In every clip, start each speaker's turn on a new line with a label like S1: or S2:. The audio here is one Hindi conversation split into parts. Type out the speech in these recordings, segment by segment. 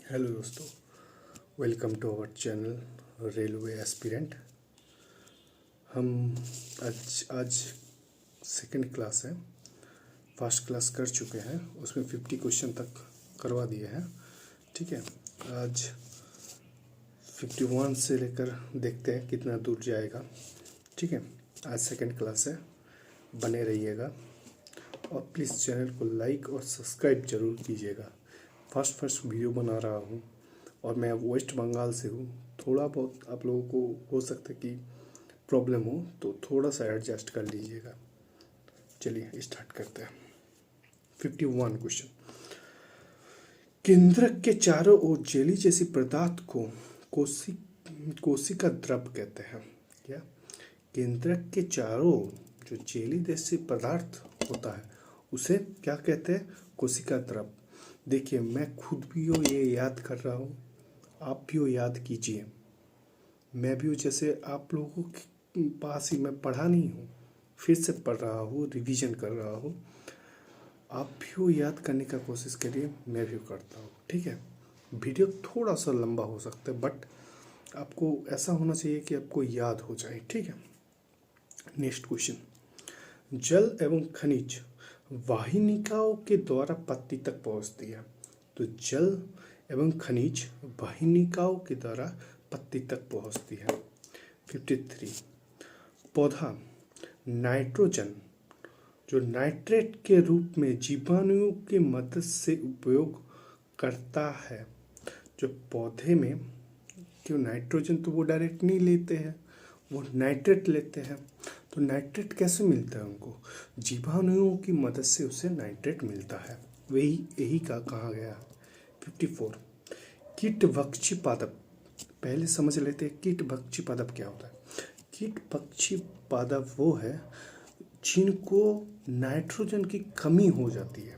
S1: हेलो दोस्तों, welcome to our channel railway aspirant. हम आज सेकंड क्लास है। फर्स्ट क्लास कर चुके हैं, उसमें 50 क्वेश्चन तक करवा दिए हैं। ठीक है, आज 51 से लेकर देखते हैं कितना दूर जाएगा। ठीक है, आज सेकंड क्लास है, बने रहिएगा और प्लीज़ चैनल को लाइक और सब्सक्राइब जरूर कीजिएगा। फर्स्ट वीडियो बना रहा हूँ और मैं वेस्ट बंगाल से हूँ। थोड़ा बहुत आप लोगों को हो सकता है कि प्रॉब्लम हो, तो थोड़ा सा एडजस्ट कर लीजिएगा। चलिए स्टार्ट करते हैं। 51 क्वेश्चन। केंद्रक के चारों ओर जेली जैसी पदार्थ को कोशिका द्रव कहते हैं। क्या? केंद्रक के चारों ओर जो जेली जैसी पदार्थ होता है उसे क्या कहते हैं? कोशिका द्रव। देखिए, मैं खुद भी ये याद कर रहा हूँ, आप भी याद कीजिए। मैं भी जैसे आप लोगों के पास ही मैं पढ़ा नहीं हूँ, फिर से पढ़ रहा हूँ, रिवीजन कर रहा हूँ। आप भी याद करने का कोशिश करिए, मैं भी करता हूँ। ठीक है, वीडियो थोड़ा सा लंबा हो सकता है, बट आपको ऐसा होना चाहिए कि आपको याद हो जाए। ठीक है, नेक्स्ट क्वेश्चन। जल एवं खनिज वाहिनिकाओं के द्वारा पत्ती तक पहुँचती है। तो जल एवं खनिज वाहिनिकाओं के द्वारा पत्ती तक पहुँचती है। 53। पौधा नाइट्रोजन जो नाइट्रेट के रूप में जीवाणुओं की मदद से उपयोग करता है। जो पौधे में क्यों नाइट्रोजन तो वो डायरेक्ट नहीं लेते हैं, वो नाइट्रेट लेते हैं। तो नाइट्रेट कैसे मिलता है उनको? जीवाणुओं की मदद से उसे नाइट्रेट मिलता है, वही यही का कहा गया। 54। कीटभक्षी पादप। पहले समझ लेते हैं कीटभक्षी पादप क्या होता है। कीटभक्षी पादप वो है जिनको नाइट्रोजन की कमी हो जाती है।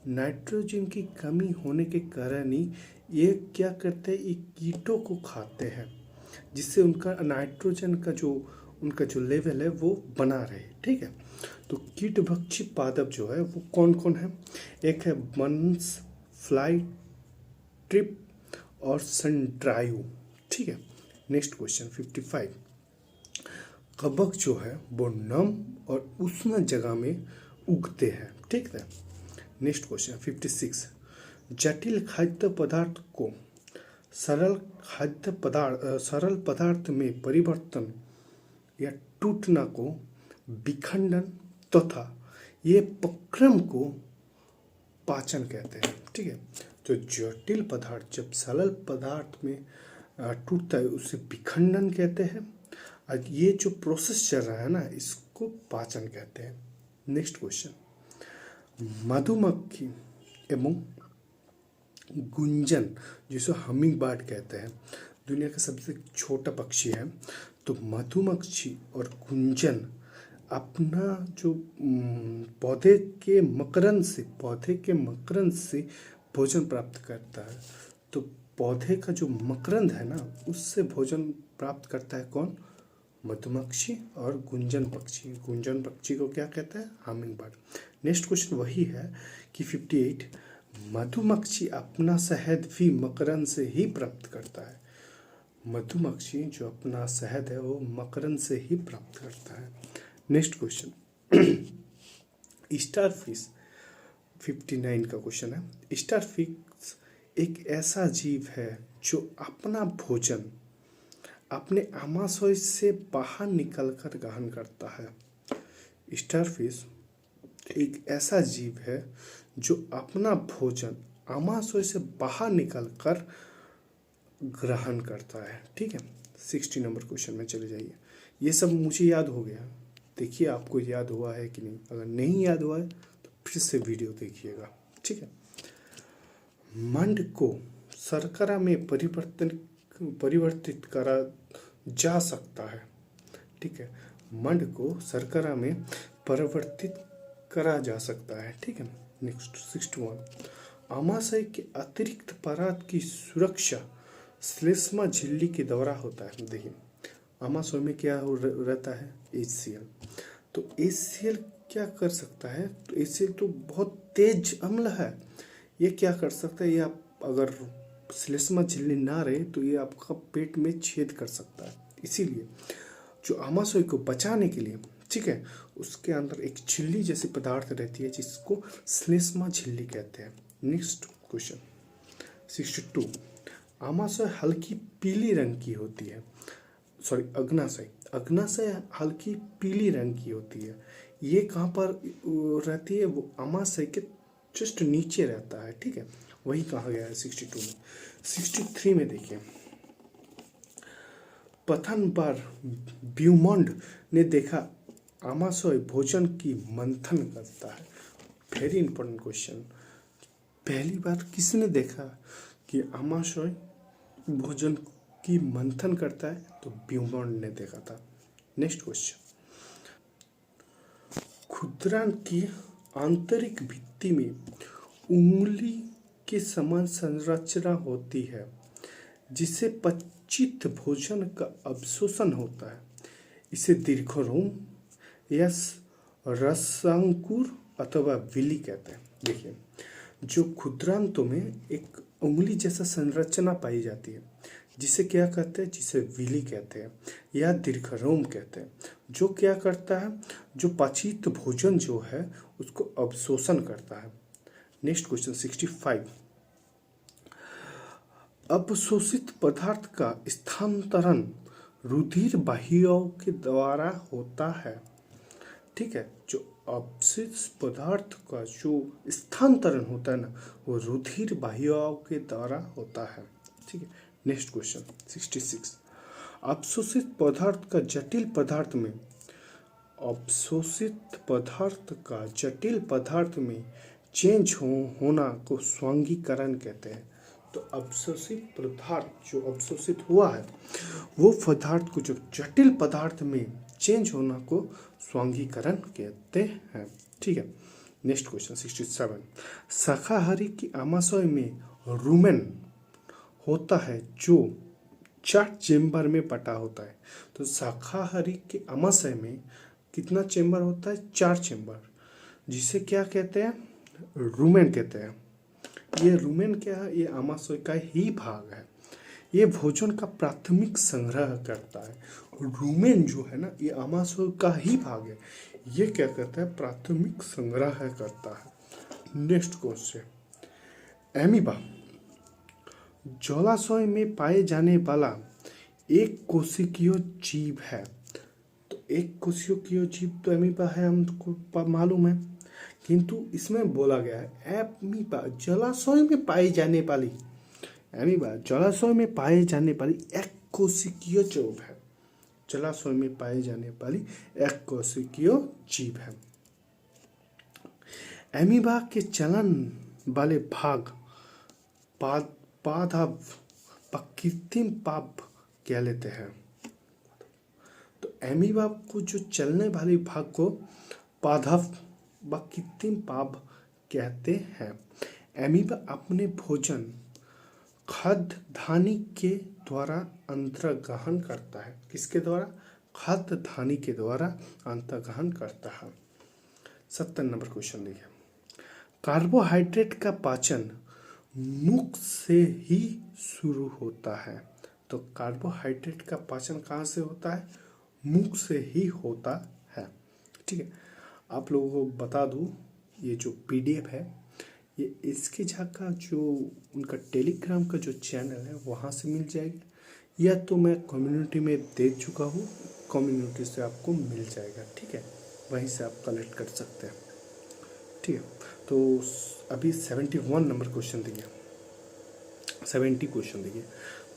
S1: नाइट्रोजन की कमी होने के कारण ही ये क्या करते हैं, ये कीटों को खाते हैं, जिससे उनका नाइट्रोजन का जो लेवल है वो बना रहे। ठीक है, तो कीटभक्षी पादप जो है वो कौन कौन है? एक है बंस, फ्लाई, ट्रिप और सनड्राइव। ठीक है, नेक्स्ट क्वेश्चन 55। कवक जो है वो नम और उष्ण जगह में उगते हैं। ठीक है, नेक्स्ट क्वेश्चन 56। जटिल खाद्य पदार्थ को सरल पदार्थ में परिवर्तन या टूटना को विखंडन तथा ये प्रक्रम को पाचन कहते हैं। ठीक है, तो जटिल पदार्थ जब सरल पदार्थ में टूटता है उसे विखंडन कहते हैं, और ये जो प्रोसेस चल रहा है ना, इसको पाचन कहते हैं। Next question. मधुमक्खी एवं गुंजन जिसे हमिंग बर्ड कहते हैं, दुनिया का सबसे छोटा पक्षी है। तो मधुमक्खी और गुंजन अपना जो पौधे के मकरंद से भोजन प्राप्त करता है। तो पौधे का जो मकरंद है ना, उससे भोजन प्राप्त करता है कौन? मधुमक्खी और गुंजन पक्षी। गुंजन पक्षी को क्या कहते हैं? Humming bird. नेक्स्ट क्वेश्चन वही है कि 58। मधुमक्खी अपना शहद भी मकरंद से ही प्राप्त करता है। मधुमक्खी जो अपना शहद है वो मकरंद से ही प्राप्त करता है। नेक्स्ट क्वेश्चन स्टारफिश 59 का क्वेश्चन है। स्टारफिश एक ऐसा जीव है जो अपना भोजन अपने आमाशय से बाहर निकलकर ग्रहण करता है। स्टारफिश एक ऐसा जीव है जो अपना भोजन आमाशय से बाहर निकलकर ग्रहण करता है। ठीक है, 60 नंबर क्वेश्चन में चले जाइए। ये सब मुझे याद हो गया, देखिए आपको याद हुआ है कि नहीं। अगर नहीं याद हुआ है तो फिर से वीडियो देखिएगा। ठीक है, मंड को शर्करा में परिवर्तित करा जा सकता है। ठीक है, मंड को शर्करा में परिवर्तित करा जा सकता है। ठीक है, नेक्स्ट 61। आमाशय के अतिरिक्त पदार्थ की सुरक्षा श्लेष्मा झिल्ली के द्वारा होता है। देखिए, आमाशय में क्या रहता है? HCl। तो HCl क्या कर सकता है? तो HCl तो बहुत तेज अम्ल है, ये क्या कर सकता है? ये आप अगर श्लेष्मा झिल्ली ना रहे तो ये आपका पेट में छेद कर सकता है। इसीलिए जो आमाशय को बचाने के लिए, ठीक है, उसके अंदर एक झिल्ली जैसी पदार्थ रहती है जिसको श्लेष्मा झिल्ली कहते हैं। Next question 62। आमाशय हल्की पीली रंग की होती है, सॉरी अग्नाशय हल्की पीली रंग की होती है। ये कहाँ पर रहती है? वो आमाशय के जस्ट नीचे रहता है, ठीक है, वही कहा गया है 62 में। 63 में देखिए, प्रथम बार ब्यूमॉन्ड ने देखा आमाशय भोजन की मंथन करता है। Very important question. पहली बार किसने देखा कि आमाशय भोजन की मंथन करता है? तो ब्यूमॉन्ड ने देखा था। नेक्स्ट क्वेश्चन, क्षुद्रांत की आंतरिक भित्ति में उंगली के समान संरचना होती है जिससे पचित भोजन का अवशोषण होता है। इसे दीर्घरोम या रसांकुर अथवा विली कहते हैं। देखिए, जो क्षुद्रांतों में एक उंगली जैसा संरचना पाई जाती है जिसे क्या कहते हैं? जिसे विली कहते हैं या दीर्घरोम कहते हैं। जो क्या करता है? जो पचित भोजन जो है उसको अवशोषण करता है। Next question 65। अवशोषित पदार्थ का स्थानांतरण रुधिर वाहियाओं के द्वारा होता है, ठीक है। जो अवशोषित पदार्थ का जो स्थानांतरण होता है ना, वो रुधिर वाहियाओं के द्वारा होता है, ठीक है। Next question 66। अवशोषित पदार्थ का जटिल पदार्थ में चेंज होना को स्वांगीकरण कहते हैं। तो अवशोषित पदार्थ जो अवशोषित हुआ है वो पदार्थ को जो जटिल पदार्थ में चेंज होना को स्वांगीकरण कहते हैं, ठीक है। Next question 67। शाकाहारी की आमाशय में रुमेन होता है जो 4 चेम्बर में बटा होता है। तो शाकाहारी के आमाशय में कितना चेम्बर होता है? 4 चेम्बर, जिसे क्या कहते हैं? रुमेन कहते हैं। ये रुमेन क्या है? ये आमाशय का ही भाग है। ये भोजन का प्राथमिक संग्रह करता है। रुमेन जो है ना, ये आमाशय का ही भाग है। ये क्या करता है? प्राथमिक संग्रह करता है। नेक्स्ट क्वेश्चन, एमीबा जलाशय में पाए जाने वाला एक कोशिकीय जीव है। तो एक कोशिकीय जीव तो एमीबा है, हमको मालूम है, किंतु इसमें बोला गया है एमीबा जलाशय में पाई जाने वाली, एमीबा जलाशय में पाए जाने वाली एक कोशिकीय जीव है। जलाशय में पाए जाने वाली एक कोशिकीय जीव है। एमीबा के चलन वाले भाग पादप कृत्रिम पाद कहलाते हैं। तो एमीबा को जो चलने वाले भाग को पादप व कृत्रिम पाद कहते हैं। एमीबा अपने भोजन खाद्य धानी के द्वारा अंतर्ग्रहण करता है। किसके द्वारा? खाद्य धानी के द्वारा अंतर्ग्रहण करता है। 70 नंबर क्वेश्चन देखिए, कार्बोहाइड्रेट का पाचन मुख से ही शुरू होता है। तो कार्बोहाइड्रेट का पाचन कहाँ से होता है? मुख से ही होता है, ठीक है। आप लोगों को बता दूं, ये जो PDF है ये इसके का जो उनका टेलीग्राम का जो चैनल है वहाँ से मिल जाएगा, या तो मैं कम्युनिटी में दे चुका हूँ, कम्युनिटी से आपको मिल जाएगा, ठीक है। वहीं से आप कलेक्ट कर सकते हैं, ठीक है। तो अभी 71 नंबर क्वेश्चन देखिए, 70 क्वेश्चन देखिए,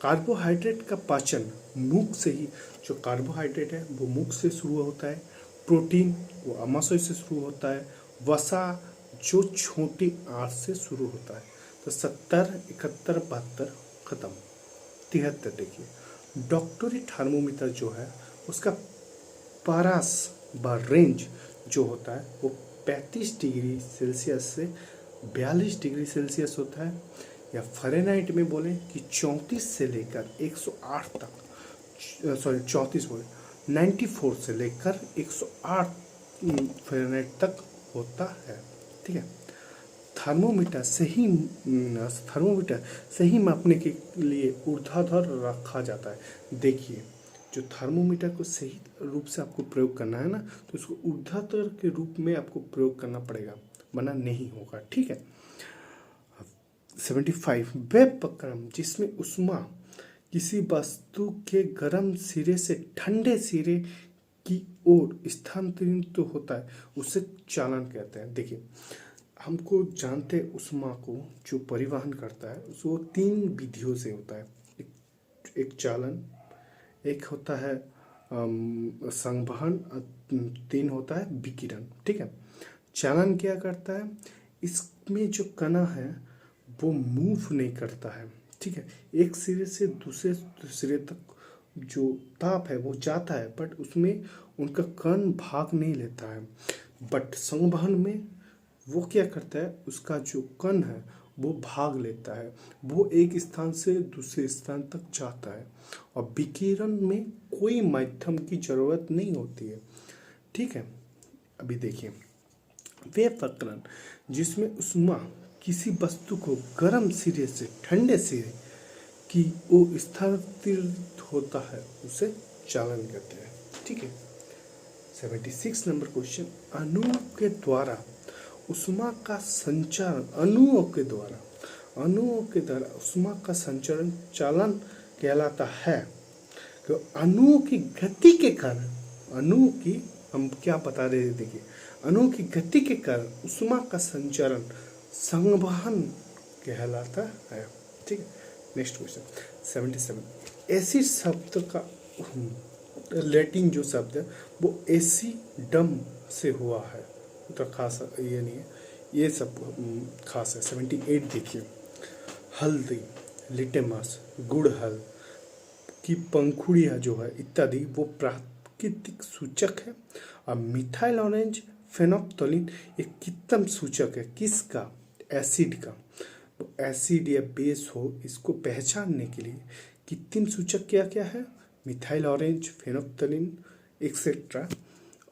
S1: कार्बोहाइड्रेट का पाचन मुख से ही, जो कार्बोहाइड्रेट है वो मुख से शुरू होता है, प्रोटीन वो आमाशय से शुरू होता है, वसा जो छोटी आंत से शुरू होता है। तो 70, 71, 72 खत्म। 73 देखिए, डॉक्टरी थर्मोमीटर जो है उसका पारास व रेंज जो होता है वो 35 डिग्री सेल्सियस से 42 डिग्री सेल्सियस होता है, या फ़ारेनहाइट में बोले कि 34 से लेकर 108 तक, सॉरी 34 बोले 94 से लेकर 108 फ़ारेनहाइट तक होता है, ठीक है। थर्मोमीटर सही मापने के लिए ऊर्ध्वाधर रखा जाता है। देखिए, जो थर्मोमीटर को सही रूप से आपको प्रयोग करना है ना, तो उसको ऊर्ध्वाधर के रूप में आपको प्रयोग करना पड़ेगा, वरना नहीं होगा। ठीक है। 75 वे प्रक्रम जिसमें उष्मा किसी वस्तु के गर्म सिरे से ठंडे सिरे की ओर स्थानांतरित तो होता है, उसे चालन कहते हैं। देखिए, हमको जानते हैं उष्मा को जो परिवहन करता है वो 3 विधियों से होता है। एक चालन, एक होता है संवहन, 3 होता है विकिरण। ठीक है। चालन क्या करता है, इसमें जो कणा है वो मूव नहीं करता है। ठीक है। एक सिरे से दूसरे सिरे तक जो ताप है वो जाता है, बट उसमें उनका कण भाग नहीं लेता है। बट संवहन में वो क्या करता है, उसका जो कण है वो भाग लेता है, वो एक स्थान से दूसरे स्थान तक जाता है। और विकिरण में कोई माध्यम की जरूरत नहीं होती है। ठीक है। अभी देखिए, वे प्रकरण जिसमें उष्मा किसी वस्तु को गर्म सिरे से ठंडे सिरे की ओर स्थानांतरित होता है, उसे चालन कहते हैं। ठीक है। 76 नंबर क्वेश्चन, अणुओं के द्वारा उष्मा का संचारण, अणुओं के द्वारा उष्मा का संचारण चालन कहलाता है। तो अणुओं की गति के कारण, अणु की हम क्या बता रहे थे, देखिए, अणुओं की गति के कारण उष्मा का संचारण संवहन कहलाता है। ठीक है। नेक्स्ट क्वेश्चन 77, एसिड शब्द का लैटिन जो शब्द है वो एसिडम से हुआ है, तो खास ये नहीं है, ये सब खास है। 78 देखिए, हल्दी, लिटेमस, गुड़हल की पंखुड़ियाँ जो है इत्यादि वो प्राकृतिक सूचक है। और मिथाइल ऑरेंज फेनोप्थलीन एक कृत्रिम सूचक है, किसका, एसिड का। तो एसिड या बेस हो, इसको पहचानने के लिए कृत्रिम सूचक क्या क्या है, मिथाइल ऑरेंज, फेनोप्थलीन एक्सेट्रा।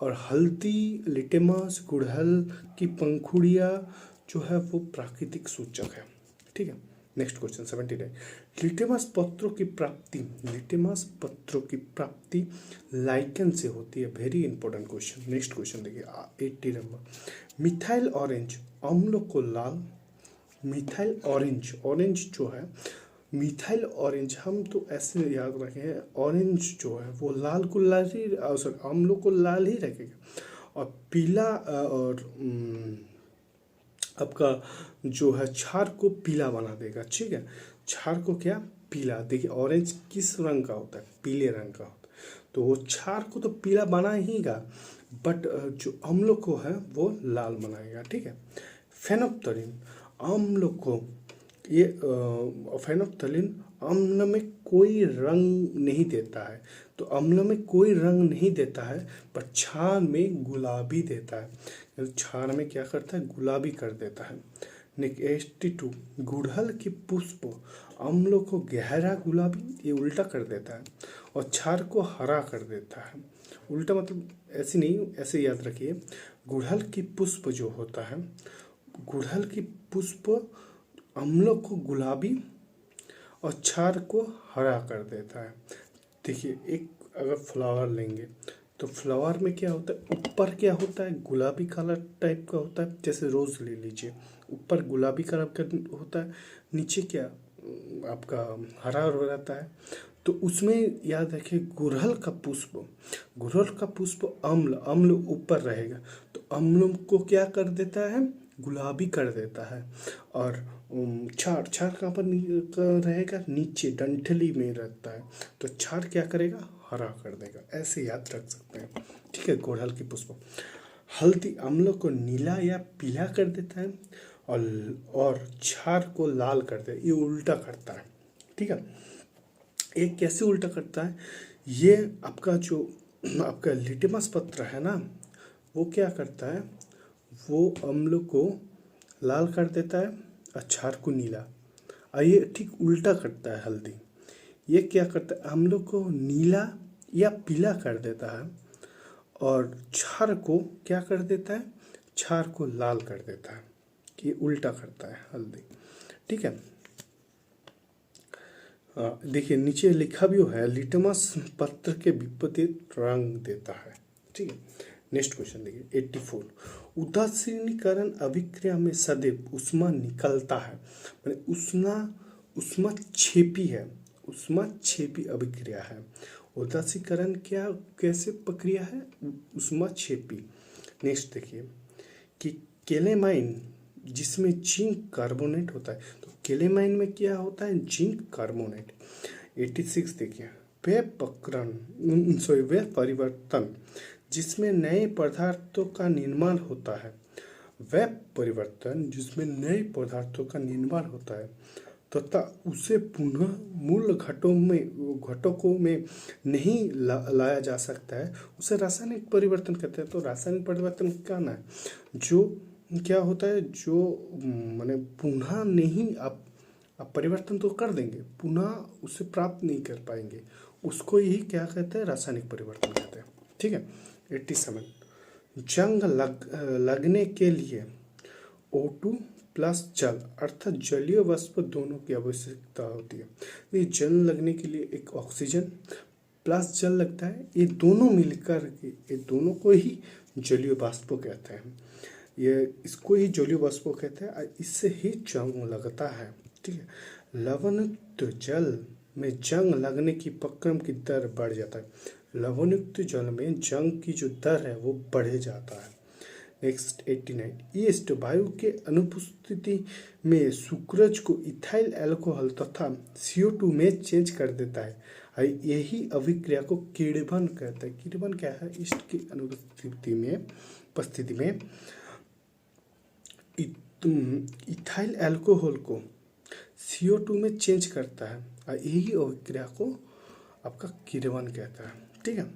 S1: और हल्दी, लिटेमस, गुड़हल की पंखुड़ियाँ जो है वो प्राकृतिक सूचक है। ठीक है। नेक्स्ट क्वेश्चन 79, लिटेमस पत्रों की प्राप्ति लाइकन से होती है। Very important question. Next question देखिए 80 नंबर, मिथाइल ऑरेंज अम्लों को लाल, मिथाइल ऑरेंज जो है, मिथाइल ऑरेंज हम तो ऐसे याद रखें, ऑरेंज जो है वो लाल को लाल ही, सॉरी, अम्लों को लाल ही रखेगा। और पीला और आपका जो है क्षार को पीला बना देगा। ठीक है। क्षार को क्या, पीला। देखिए, ऑरेंज किस रंग का होता है, पीले रंग का होता है, तो वो क्षार को तो पीला बना हीगा, बट जो अम्लों को है वो लाल बनाएगा। ठीक है। फेनोप्थलीन अम्ल को, ये फेनोप्थलीन अम्ल में कोई रंग नहीं देता है, तो अम्ल में कोई रंग नहीं देता है, पर क्षार में गुलाबी देता है। क्षार में क्या करता है, गुलाबी कर देता है। नेक्स्ट 82, गुड़हल के पुष्प अम्लों को गहरा गुलाबी, ये उल्टा कर देता है, और क्षार को हरा कर देता है। उल्टा मतलब ऐसे नहीं, ऐसे याद रखिए, गुड़हल की पुष्प जो होता है, गुड़हल की पुष्प अम्लों को गुलाबी और क्षार को हरा कर देता है। देखिए, एक अगर फ्लावर लेंगे तो फ्लावर में क्या होता है, ऊपर क्या होता है, गुलाबी कलर टाइप का होता है, जैसे रोज ले लीजिए, ऊपर गुलाबी कलर का होता है, नीचे क्या आपका हरा हो जाता है। तो उसमें याद रखिए, गुड़हल का पुष्प अम्ल ऊपर रहेगा, तो अम्लों को क्या कर देता है, गुलाबी कर देता है। और क्षार कहाँ पर रहेगा, नीचे डंठली में रहता है, तो क्षार क्या करेगा, हरा कर देगा। ऐसे याद रख सकते हैं। ठीक है। गुड़हल की पुष्प। हल्दी अम्लों को नीला या पीला कर देता है, और क्षार को लाल कर देता है, ये उल्टा करता है। ठीक है। एक कैसे उल्टा करता है, ये आपका जो आपका लिटमस पत्र है ना, वो क्या करता है, वो अम्ल को लाल कर देता है और क्षार को नीला। और ये ठीक उल्टा करता है हल्दी, ये क्या करता है, अम्ल को नीला या पीला कर देता है, और क्षार को क्या कर देता है, क्षार को लाल कर देता है। कि उल्टा करता है हल्दी। ठीक है, देखिए नीचे लिखा भी है, लिटमस पत्र के विपरीत रंग देता है। ठीक है, नेक्स्ट क्वेश्चन देखिए 84, उदासीनीकरण अभिक्रिया में सदैव ऊष्मा निकलता है, माने ऊष्मा छेपी है, ऊष्मा छेपी अभिक्रिया है। उदासीकरण क्या कैसे प्रक्रिया है, ऊष्मा छेपी। नेक्स्ट देखिए कि केलेमाइन जिसमें जिंक कार्बोनेट होता है, तो केलेमाइन में क्या होता है, जिंक कार्बोनेट। 86 देखिए, वे परिवर्तन जिसमें नए पदार्थों का निर्माण होता है, वह परिवर्तन जिसमें नए पदार्थों का निर्माण होता है तथा उसे पुनः मूल घटकों में नहीं लाया जा सकता है, उसे रासायनिक परिवर्तन कहते हैं। तो रासायनिक परिवर्तन क्या ना है, जो क्या होता है, जो माने पुनः नहीं, आप परिवर्तन तो कर देंगे, पुनः उसे प्राप्त नहीं कर पाएंगे, उसको ही क्या कहते हैं, रासायनिक परिवर्तन कहते हैं। ठीक है, 87, जंग लगने के लिए O2 प्लस जल अर्थात जलीय वाष्प दोनों की आवश्यकता होती है। ये जल लगने के लिए एक ऑक्सीजन प्लस जल लगता है, ये दोनों मिलकर के, ये दोनों को ही जलीय वाष्प कहते हैं। ये इसको ही जलीय वाष्प कहते हैं, इससे ही जंग लगता है। ठीक है, लवणयुक्त जल में जंग लगने की प्रक्रम की दर बढ़ जाता है, लवणयुक्त जल में जंग की जो दर है वो बढ़ जाता है। नेक्स्ट 89, ईस्ट वायु के अनुपस्थिति में सुक्रज को इथाइल अल्कोहल तथा CO2 में चेंज कर देता है, यही अभिक्रिया को किण्वन कहते हैं। किण्वन क्या है, ईस्ट की अनुपस्थिति में इथाइल अल्कोहल को CO2 में चेंज करता है, और यही अभिक्रिया को आपका किण्वन कहता है। ठीक है,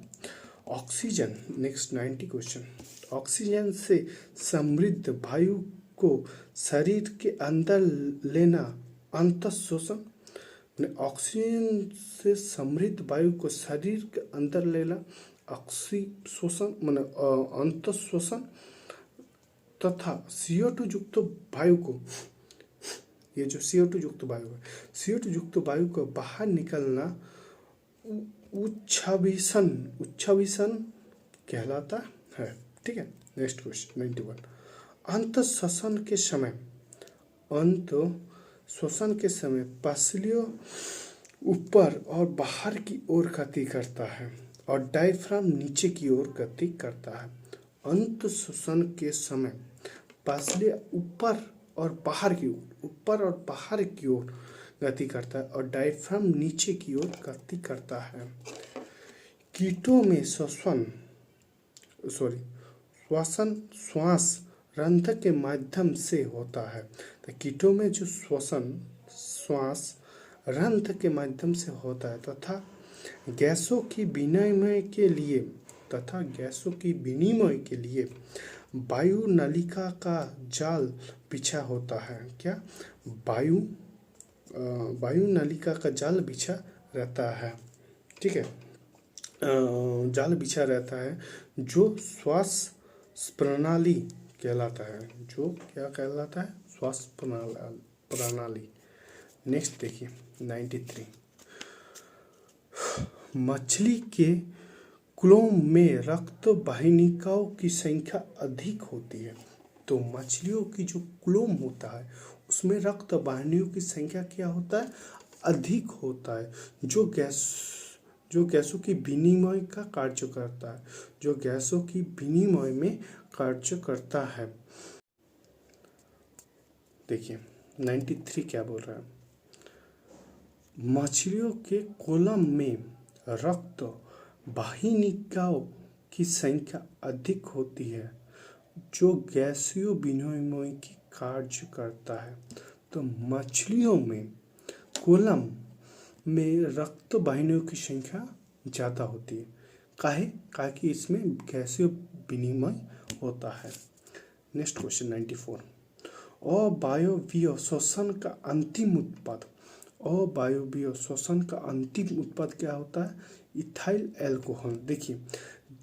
S1: ऑक्सीजन, नेक्स्ट 90 क्वेश्चन, ऑक्सीजन से समृद्ध वायु को शरीर के अंदर लेना अंतःशोषण, ऑक्सीजन से समृद्ध वायु को शरीर के अंदर लेना ऑक्सीशोषण माने अंतःशोषण, तथा CO2 युक्त वायु को, ये जो CO2 युक्त वायु है, CO2 युक्त वायु को बाहर निकलना उच्छाभिषण कहलाता है। ठीक है, नेक्स्ट क्वेश्चन 91, अंत श्वसन के समय पसलियों ऊपर और बाहर की ओर गति करता है और डायफ्राम नीचे की ओर गति करता है। अंत श्वसन के समय पसलियाँ ऊपर और बाहर की ओर गति करता है और डायफ्राम नीचे की ओर गति करता है। कीटों में श्वास रंध्र के माध्यम से होता है। तो कीटों में जो श्वास रंध्र के माध्यम से होता है तथा गैसों की विनिमय के लिए वायु नलिका का जाल बिछा होता है। क्या, वायु नलिका का जाल बिछा रहता है। ठीक है, जाल बिछा रहता है जो श्वास प्रणाली कहलाता है, जो क्या कहलाता है, श्वास प्रणाली। नेक्स्ट देखिए 93, मछली के क्लोम में रक्त वाहिनिकाओं की संख्या अधिक होती है। तो मछलियों की जो क्लोम होता है उसमें रक्त वाहिनियों की संख्या क्या होता है, अधिक होता है, जो गैसों की विनिमय का कार्य करता है, जो गैसों की विनिमय में कार्य करता है। देखिए 93 क्या बोल रहा है, मछलियों के कोलम में रक्त वाहिनिकाओं की संख्या अधिक होती है जो गैसीय विनिमय की कार्य करता है। तो मछलियों में कोलम में रक्त वाहिनियों की संख्या ज़्यादा होती है, काहे कि इसमें गैसीय विनिमय होता है। नेक्स्ट क्वेश्चन 94, अवायवीय श्वसन का अंतिम उत्पाद, अवायवीय श्वसन का अंतिम उत्पाद क्या होता है, इथाइल अल्कोहल। देखिए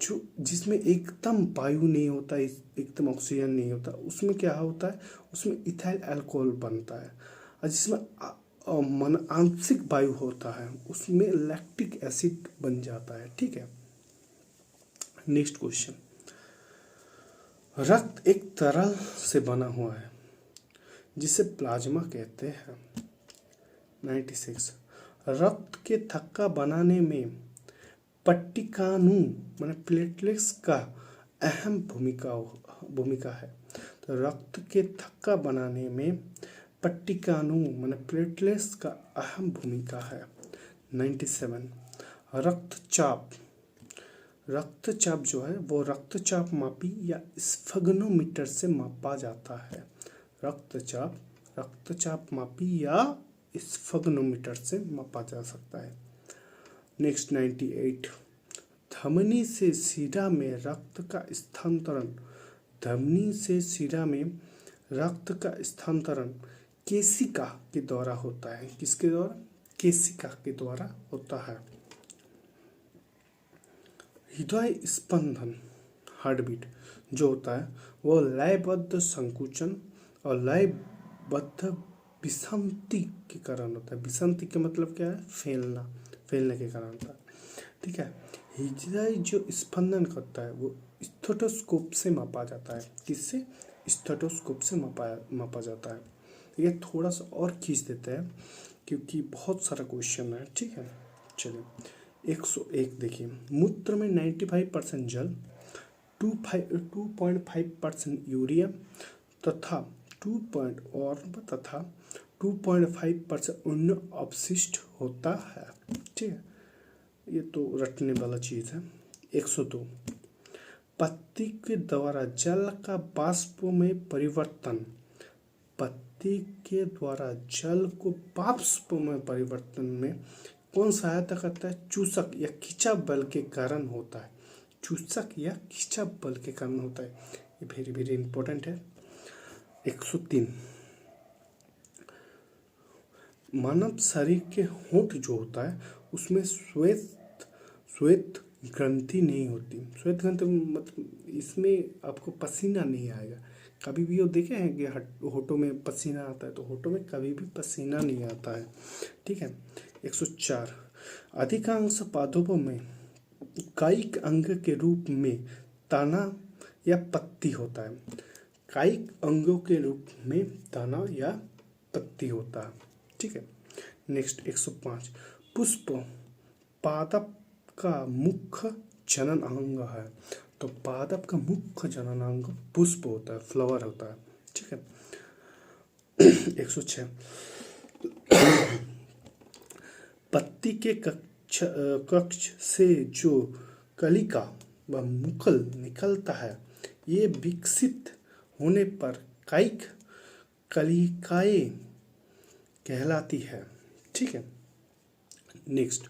S1: जो जिसमें एकदम वायु नहीं होता, एकदम ऑक्सीजन नहीं होता, उसमें क्या होता है, उसमें इथाइल अल्कोहल बनता है। और जिसमें मन आंशिक वायु होता है उसमें लैक्टिक एसिड बन जाता है। ठीक है, नेक्स्ट क्वेश्चन। रक्त एक तरल से बना हुआ है जिसे प्लाज्मा कहते हैं। 96। रक्त के थक्का बनाने में पट्टिकाणु माने प्लेटलेट्स का अहम भूमिका है। तो रक्त के थक्का बनाने में पट्टिकाणु माने प्लेटलेट्स का अहम भूमिका है। 97। रक्तचाप जो है वो रक्तचाप मापी या स्फगनोमीटर से मापा जाता है। रक्तचाप मापी या स्फगनोमीटर से मापा जा सकता है। नेक्स्ट 98। धमनी से शिरा में रक्त का स्थानांतरण केशिका के द्वारा होता है। किसके द्वारा? केशिका के द्वारा होता है। हृदय स्पंदन हार्टबीट जो होता है वो लयबद्ध संकुचन और लयबद्ध विसंति के कारण होता है। विसंति का मतलब क्या है? फैलने के कारण होता है। ठीक है, हृदय जो स्पंदन करता है वो स्टेथोस्कोप से मापा जाता है। किससे? स्टेथोस्कोप से मापा जाता है। ये थोड़ा सा और खींच देते हैं क्योंकि बहुत सारा क्वेश्चन है। ठीक है, चलिए 101 देखिए। मूत्र में 95% जल, 2.5% यूरिया तथा 2.5% अन्य अपशिष्ट होता है। ठीक है, ये तो रटने वाला चीज है। 102। पत्ती के द्वारा जल का वाष्प में परिवर्तन। पत्ती के द्वारा जल को वाष्प में परिवर्तन में कौन सहायता करता है? चूसक या खिंचाव बल के कारण होता है। चूसक या खिंचाव बल के कारण होता है। ये वेरी वेरी इंपॉर्टेंट है। 103। मानव शरीर के होंठ जो होता है उसमें श्वेत ग्रंथि नहीं होती। श्वेत ग्रंथि मतलब इसमें आपको पसीना नहीं आएगा। कभी भी वो देखे हैं कि होठों में पसीना आता है? तो होठों में कभी भी पसीना नहीं आता है। ठीक है। 104। अधिकांश पादपों में कायिक अंग के रूप में तना या पत्ती होता है। कायिक अंगों के रूप में तना या पत्ती होता है। ठीक है। नेक्स्ट 105। पुष्प पादप का मुख्य जनन अंग है। तो पादप का मुख्य जनन अंग पुष्प होता है, फ्लावर होता है। ठीक है। 106। पत्ती के कक्ष से जो कलिका व मुकुल निकलता है ये विकसित होने पर कायिक कलिकाएं कहलाती है। ठीक है। नेक्स्ट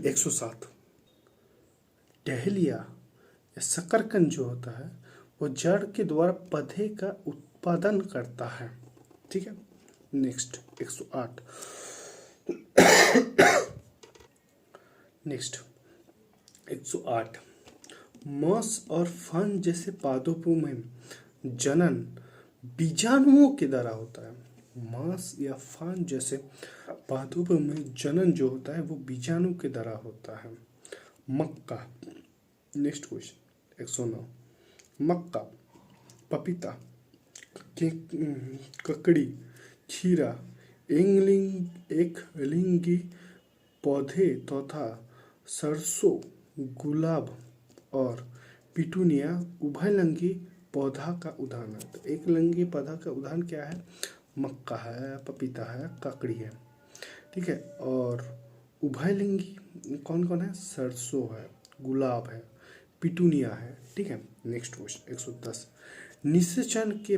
S1: 107। टहलिया या शकरकंद जो होता है वो जड़ के द्वारा पौधे का उत्पादन करता है। ठीक है। नेक्स्ट 108। नेक्स्ट 108। मॉस और फर्न जैसे पादपों में जनन बीजाणुओं के द्वारा होता है। मॉस या फर्न जैसे पादपों में जनन जो होता है वो बीजाणु के द्वारा होता है। मक्का। Next question 109। मक्का, पपीता, ककड़ी, खीरा एक लिंगी पौधे तथा सरसों, गुलाब और पिटूनिया उभयलिंगी पौधा का उदाहरण है। तो एक लिंगी पौधा का उदाहरण क्या है? मक्का है, पपीता है, ककड़ी है। ठीक है। और उभयलिंगी कौन कौन है? सरसों है, गुलाब है, पिटूनिया है। ठीक है। Next question 110। निषेचन के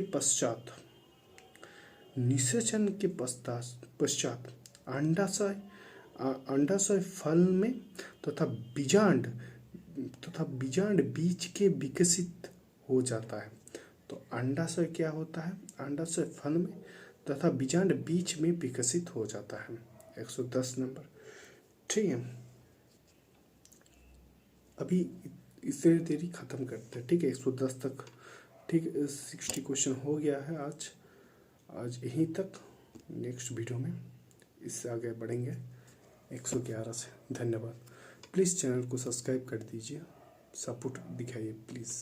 S1: पश्चात अंडाशय फल में तथा बीजांड बीज के विकसित हो जाता है। तो अंडाशय क्या होता है? अंडाशय फल में तथा बीजांड बीज में विकसित हो जाता है। 110 नंबर। ठीक है। अभी इतने देरी ख़त्म करते हैं, ठीक है, 110 तक, ठीक है, 60 क्वेश्चन हो गया है आज यहीं तक। नेक्स्ट वीडियो में इससे आगे बढ़ेंगे 111 से। धन्यवाद। प्लीज़ चैनल को सब्सक्राइब कर दीजिए, सपोर्ट दिखाइए प्लीज़।